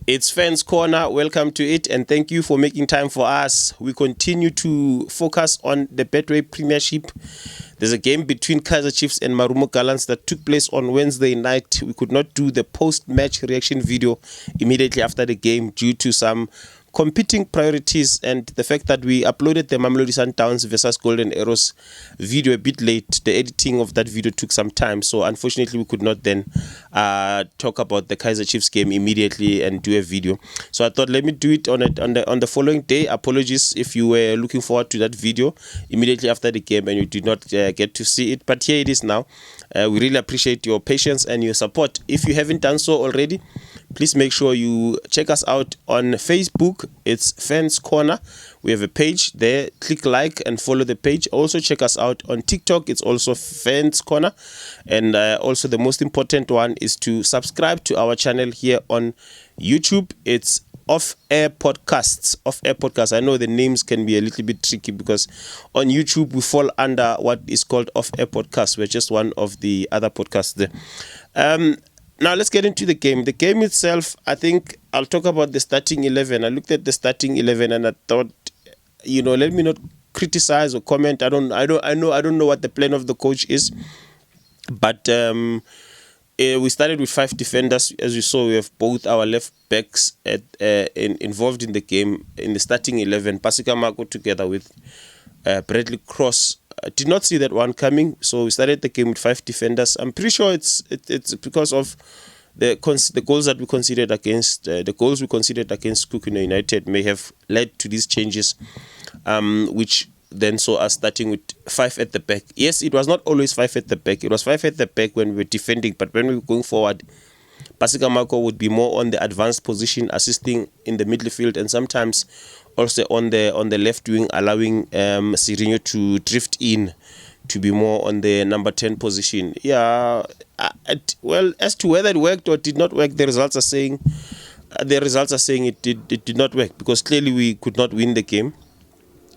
It's Fans Corner. Welcome to it, and thank you for making time for us. We continue to focus on the Betway Premiership. There's a game between Kaizer Chiefs and Marumo Gallants that took place on Wednesday night. We could not do the post-match reaction video immediately after the game due to some competing priorities and the fact that we uploaded the Mamelodi Sundowns versus Golden Arrows video a bit late. The editing of that video took some time, so unfortunately we could not then talk about the Kaizer Chiefs game immediately and do a video. So I thought, let me do it on the following day. Apologies if you were looking forward to that video immediately after the game and you did not get to see it, but here it is now. We really appreciate your patience and your support. If you haven't done so already, please make sure you check us out on Facebook. It's Fans Corner. We have a page there. Click like and follow the page. Also check us out on TikTok. It's also Fans Corner. And also the most important one is to subscribe to our channel here on YouTube. It's Off Air Podcasts. Off Air Podcasts. I know the names can be a little bit tricky because on YouTube we fall under what is called Off Air Podcasts. We're just one of the other podcasts there. Now let's get into the game. The game itself, I think I'll talk about the starting 11. I looked at the starting 11 and I thought, let me not criticize or comment. I don't know what the plan of the coach is, but we started with 5 defenders. As you saw, we have both our left backs involved in the game in the starting 11. Pasika Mako together with Bradley Cross. I did not see that one coming, so we started the game with 5 defenders. I'm pretty sure it's because of the goals that we considered against Kukuna United may have led to these changes, which then saw us starting with 5 at the back. Yes, it was not always 5 at the back. It was 5 at the back when we were defending, but when we were going forward, Pasika Mako would be more on the advanced position, assisting in the midfield, and sometimes also on the left wing, allowing Sirinho to drift in to be more on the number 10 position. Yeah, well, as to whether it worked or did not work, the results are saying it did not work, because clearly we could not win the game.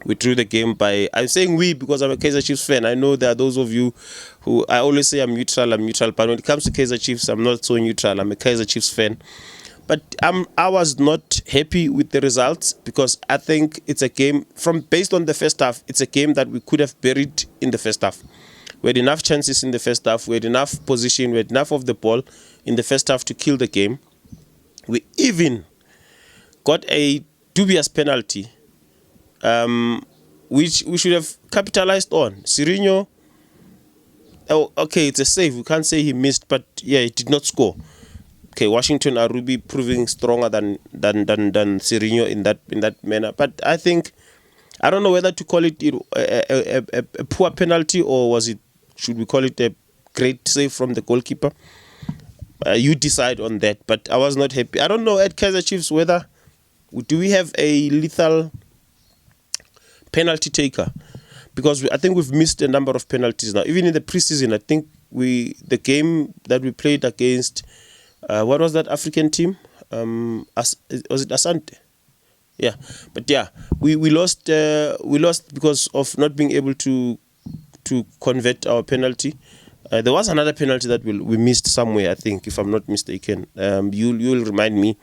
We drew the game by, I'm saying we because I'm a Kaizer Chiefs fan. I know there are those of you who, I always say I'm neutral, but when it comes to Kaizer Chiefs, I'm not so neutral. I'm a Kaizer Chiefs fan. But I was not happy with the results, because I think it's a game, based on the first half, it's a game that we could have buried in the first half. We had enough chances in the first half. We had enough position. We had enough of the ball in the first half to kill the game. We even got a dubious penalty, which we should have capitalized on. Sirinho, okay, it's a save. We can't say he missed, but yeah, he did not score. Okay, Washington Arubi proving stronger than Sirinho in that manner. But I think, I don't know whether to call it a poor penalty, or should we call it a great save from the goalkeeper? You decide on that. But I was not happy. I don't know at Kaizer Chiefs whether do we have a lethal penalty taker, because I think we've missed a number of penalties now. Even in the preseason, I think the game that we played against, what was that African team? Was it Asante? Yeah, but yeah, we lost because of not being able to convert our penalty. There was another penalty that we missed somewhere, I think, if I'm not mistaken. You'll remind me.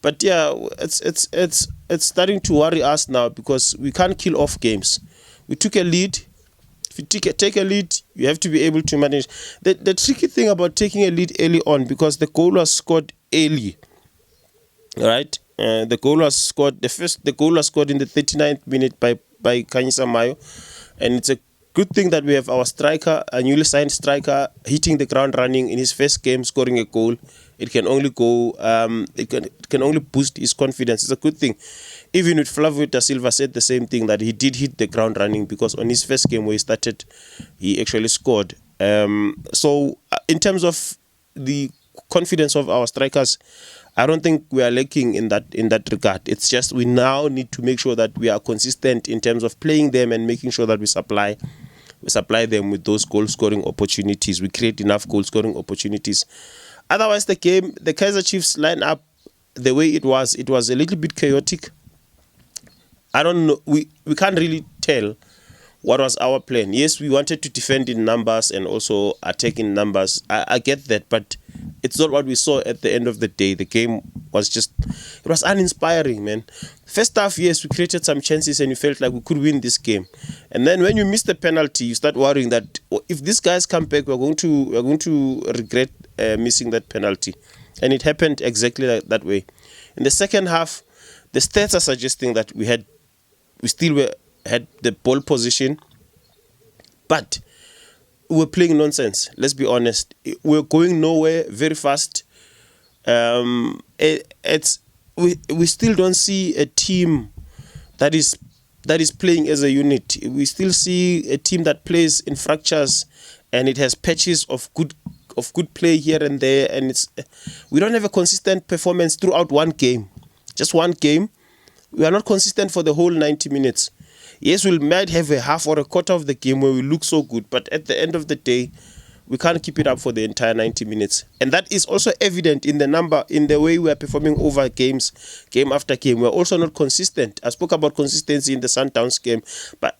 But yeah, it's starting to worry us now, because we can't kill off games. We took a lead. If you take a lead, you have to be able to manage. The tricky thing about taking a lead early on, because the goal was scored early, right? The goal was scored in the 39th minute by Kanyisa Mayo, and it's a good thing that we have our striker, a newly signed striker, hitting the ground running in his first game, scoring a goal. It can only go. It can only boost his confidence. It's a good thing. Even with Flavio da Silva said the same thing, that he did hit the ground running, because on his first game where he started, he actually scored. So in terms of the confidence of our strikers, I don't think we are lacking in that regard. It's just we now need to make sure that we are consistent in terms of playing them and making sure that we supply them with those goal scoring opportunities. We create enough goal scoring opportunities. Otherwise, the Kaizer Chiefs line up, the way it was a little bit chaotic. I don't know. We can't really tell what was our plan. Yes, we wanted to defend in numbers and also attack in numbers. I get that, but it's not what we saw at the end of the day. The game it was uninspiring, man. First half, yes, we created some chances and we felt like we could win this game. And then when you miss the penalty, you start worrying that if these guys come back, we're going to regret missing that penalty. And it happened exactly that way. In the second half, the stats are suggesting that we had the ball position, but we were playing nonsense. Let's be honest. We were going nowhere very fast. We still don't see a team that is playing as a unit. We still see a team that plays in fractures, and it has patches of good play here and there, and we don't have a consistent performance throughout one game. Just one game. We are not consistent for the whole 90 minutes. Yes, we might have a half or a quarter of the game where we look so good, but at the end of the day, we can't keep it up for the entire 90 minutes. And that is also evident in the way we are performing over games, game after game. We're also not consistent. I spoke about consistency in the Sundowns game, but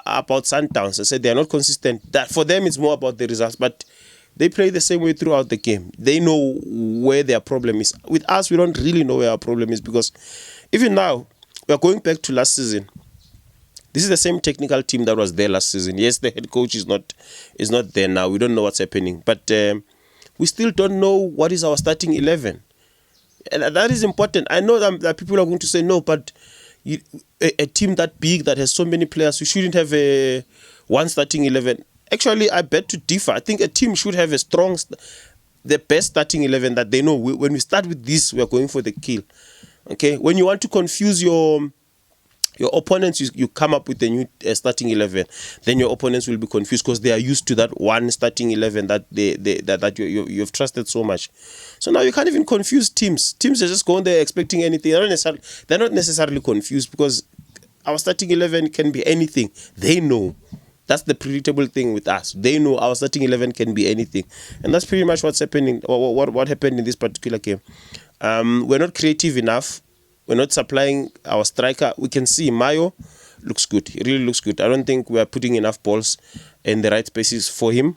about Sundowns, I said they are not consistent. That for them, it's more about the results, but they play the same way throughout the game. They know where their problem is. With us, we don't really know where our problem is, because even now, we are going back to last season. This is the same technical team that was there last season. Yes, the head coach is not there now. We don't know what's happening, but we still don't know what is our starting 11, and that is important. I know that people are going to say no, but a team that big that has so many players, you shouldn't have one starting 11. Actually, I bet to differ. I think a team should have the best starting 11 that they know. When we start with this, we are going for the kill. Okay, when you want to confuse your opponents, you come up with a new starting 11. Then your opponents will be confused because they are used to that one starting 11 that you've trusted so much. So now you can't even confuse teams. Teams are just going there expecting anything. They're not necessarily confused, because our starting 11 can be anything. They know. That's the predictable thing with us. They know our starting 11 can be anything, and that's pretty much what's happening. Or what happened in this particular game. We're not creative enough. We're not supplying our striker. We can see Mayo looks good. He really looks good. I don't think we are putting enough balls in the right spaces for him.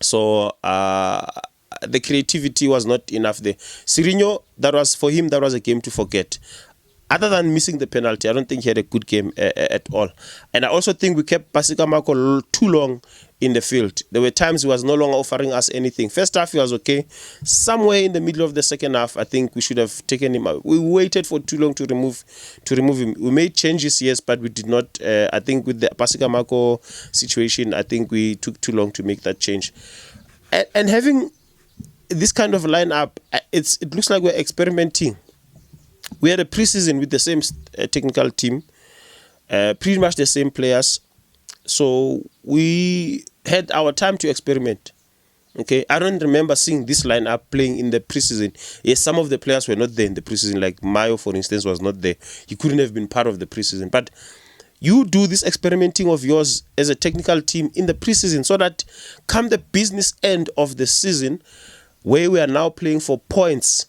So the creativity was not enough there. Sirino, that was a game to forget. Other than missing the penalty, I don't think he had a good game at all. And I also think we kept Pasika Marco too long in the field. There were times he was no longer offering us anything. First half, he was okay. Somewhere in the middle of the second half, I think we should have taken him out. We waited for too long to remove him. We made changes, yes, but we did not. I think with the Pasika Marco situation, I think we took too long to make that change. And having this kind of lineup, it looks like we're experimenting. We had a preseason with the same technical team, pretty much the same players. So we had our time to experiment. Okay, I don't remember seeing this lineup playing in the preseason. Yes, some of the players were not there in the preseason, like Mayo, for instance, was not there. He couldn't have been part of the preseason. But you do this experimenting of yours as a technical team in the preseason, so that come the business end of the season, where we are now playing for points,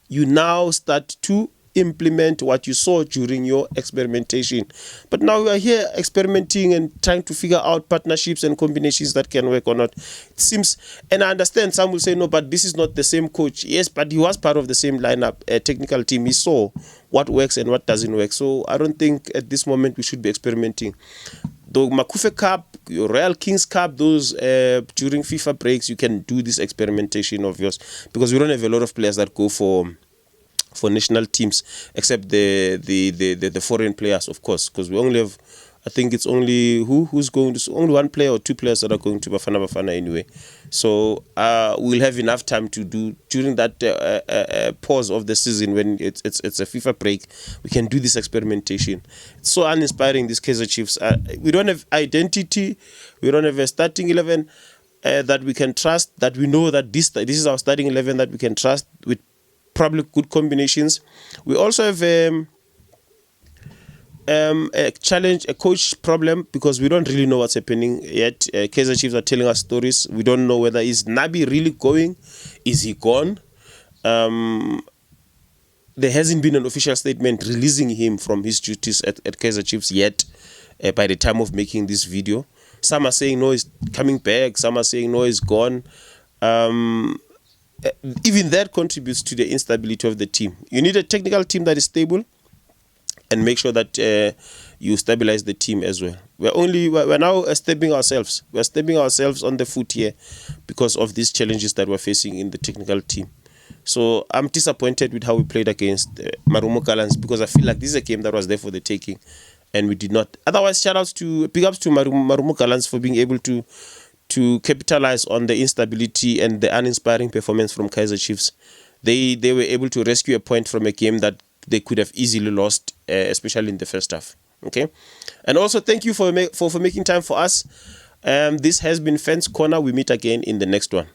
you now start to implement what you saw during your experimentation. But now we are here experimenting and trying to figure out partnerships and combinations that can work or not. It seems, and I understand some will say, no, but this is not the same coach. Yes, but he was part of the same lineup, technical team. He saw what works and what doesn't work. So I don't think at this moment we should be experimenting. The Makufe Cup, your Royal Kings Cup, those during FIFA breaks, you can do this experimentation of yours, because we don't have a lot of players that go for national teams, except the foreign players, of course, because we only have, I think it's only who's going to, only one player or two players that are going to Bafana anyway. So we'll have enough time to do during that pause of the season, when it's a FIFA break. We can do this experimentation. It's so uninspiring, these Kaizer Chiefs. We don't have identity. We don't have a starting 11 that we can trust. That we know that this is our starting 11 that we can trust with probably good combinations. We also have a challenge, a coach problem, because we don't really know what's happening yet. Kaizer Chiefs are telling us stories. We don't know whether is Nabi really going, is he gone. There hasn't been an official statement releasing him from his duties at Kaizer Chiefs yet. By the time of making this video, some are saying no, he's coming back. Some are saying no, he's gone. even that contributes to the instability of the team. You need a technical team that is stable, and make sure that you stabilize the team as well. We're now stepping ourselves. We're stepping ourselves on the foot here because of these challenges that we're facing in the technical team. So I'm disappointed with how we played against Marumo Gallants, because I feel like this is a game that was there for the taking, and we did not. Otherwise, big ups to Marumo Gallants for being able to capitalize on the instability and the uninspiring performance from Kaizer Chiefs. They were able to rescue a point from a game that they could have easily lost, especially in the first half. Okay, and also thank you for making time for us. This has been Fans Corner. We meet again in the next one.